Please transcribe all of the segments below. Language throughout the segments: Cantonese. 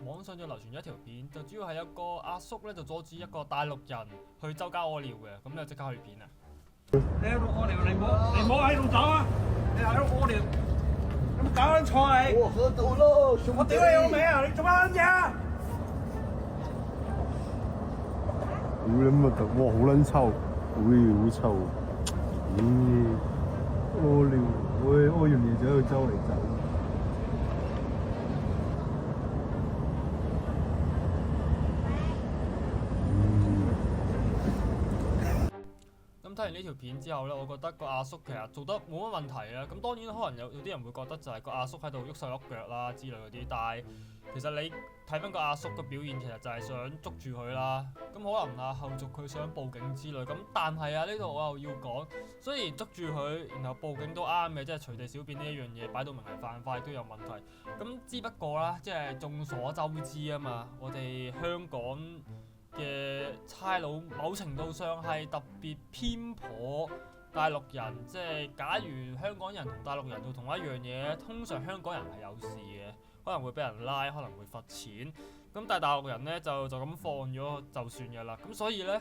網上就流傳咗一條片，就主要係一個阿叔咧就阻止一個大陸人去周街屙尿嘅，咁你就即刻去片啊！你喺度屙尿，你唔好喺度走啊！你喺度屙尿，有冇搞撚錯啊你？我喝到咯，兄弟！我屌你老味啊！你做乜撚嘢啊？屌你乜特！哇，好撚臭，好臭！屙尿，屙完尿就喺度周圍走。咁睇完呢條片之後咧，我覺得個阿叔其實做得冇乜問題啊。咁當然可能有啲人會覺得就係個阿叔喺度喐手喐腳啦之類嗰啲，但係其實你睇翻個阿叔嘅表現，其實就係想捉住佢啦。咁可能啊後續佢想報警之類，咁但係啊呢度我又要講，雖然捉住佢然後報警都啱嘅，即係隨地小便呢一樣嘢擺到明係犯法都有問題。咁只不過啦，即係眾所周知啊嘛，我哋香港嘅差佬某程度上係特別偏頗大陸人，即係假如香港人同大陸人做同一樣嘢，通常香港人係有事嘅，可能會俾人拉，可能會罰錢。咁但係大陸人呢，就咁放咗就算嘅啦。咁所以呢，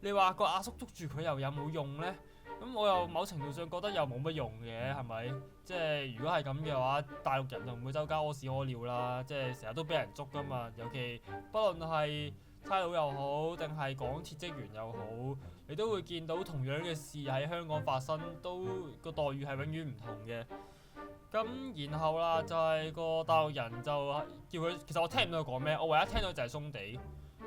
你話個阿叔捉住佢又有冇用呢？咁我又某程度上覺得又冇乜用嘅，係咪？即係如果係咁嘅話，大陸人就唔會周街屙屎屙尿啦。即係成日都俾人捉噶嘛，尤其不論係差佬又好，定係港鐵職員又好，你都會見到同樣嘅事喺香港發生，都個待遇係永遠唔同嘅。咁然後啦，就係個大陸人就叫佢，其實我聽唔到佢講咩，我唯一聽到就係鬆地。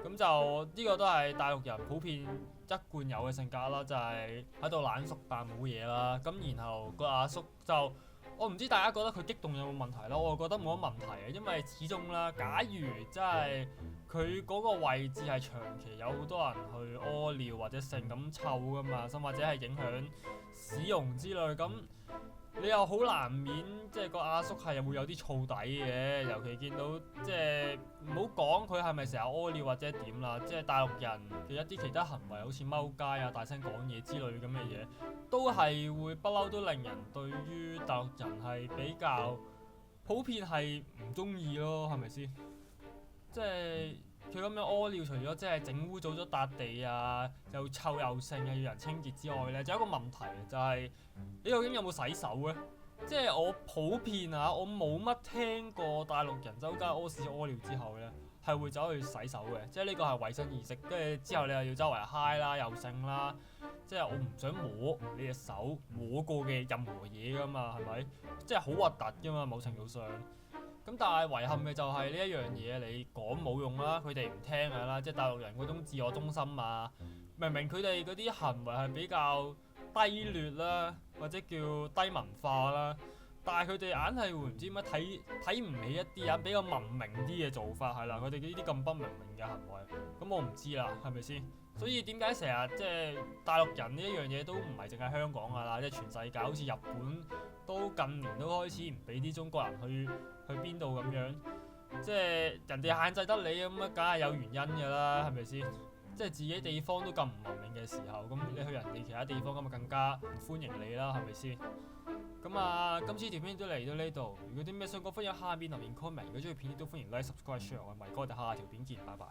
咁就呢個都係大陸人普遍一貫有嘅性格啦，就係喺度懶熟扮冇嘢啦。咁然後個阿叔就，我唔知大家覺得佢激動有冇問題啦，我覺得冇乜問題嘅，因為始終啦，假如真係佢嗰個位置係長期有好多人去屙尿或者性咁臭噶嘛，甚或者係影響市容之類咁。你又好難免，即係個阿叔係會有啲燥底嘅，尤其見到即係唔好講佢係咪成日屙尿或者點啦，即係大陸人嘅一啲其他行為，好似踎街啊、大聲講嘢之類咁嘅嘢，都係會不嬲都令人對於大陸人係比較普遍係唔中意咯，係咪先？即係佢咁樣屙尿，除咗即係整污糟咗笪地啊，又臭又剩啊，要人清潔之外咧，仲有一個問題就係、你究竟有冇洗手咧？即係我普遍啊，我冇乜聽過大陸人周街屙屎屙尿之後咧，係會走去洗手嘅。即係呢個係衞生意識，跟住之後你又要周圍揩啦，又剩啦。即係我唔想摸你隻手摸過嘅任何嘢噶嘛，係咪？即係好核突噶嘛，某程度上。咁但係遺憾嘅就係呢一樣嘢，你講冇用啦，佢哋唔聽㗎啦，即係大陸人嗰種自我中心啊，明明佢哋嗰啲行為係比較低劣啦，或者叫低文化啦，但係佢哋硬係會唔知點解睇唔起一啲比較文明啲嘅做法係啦，佢哋呢啲咁不文明嘅行為，咁我唔知啦，係咪先？所以點解成日即係大陸人呢一樣嘢都唔係淨係香港㗎啦，即係全世界，好似日本都近年都開始唔俾啲中國人去邊度咁樣，即係人哋限制得你咁啊，梗係有原因㗎啦，係咪先？即係自己地方都咁唔文明嘅時候，咁你去人哋其他地方咁啊更加唔歡迎你啦，係咪先？咁啊，今次條片都嚟到呢度，如果啲咩想講，歡迎下面留言 comment。如果中意片，都歡迎 like、subscribe、share。我係米哥，我哋下條片見，拜拜。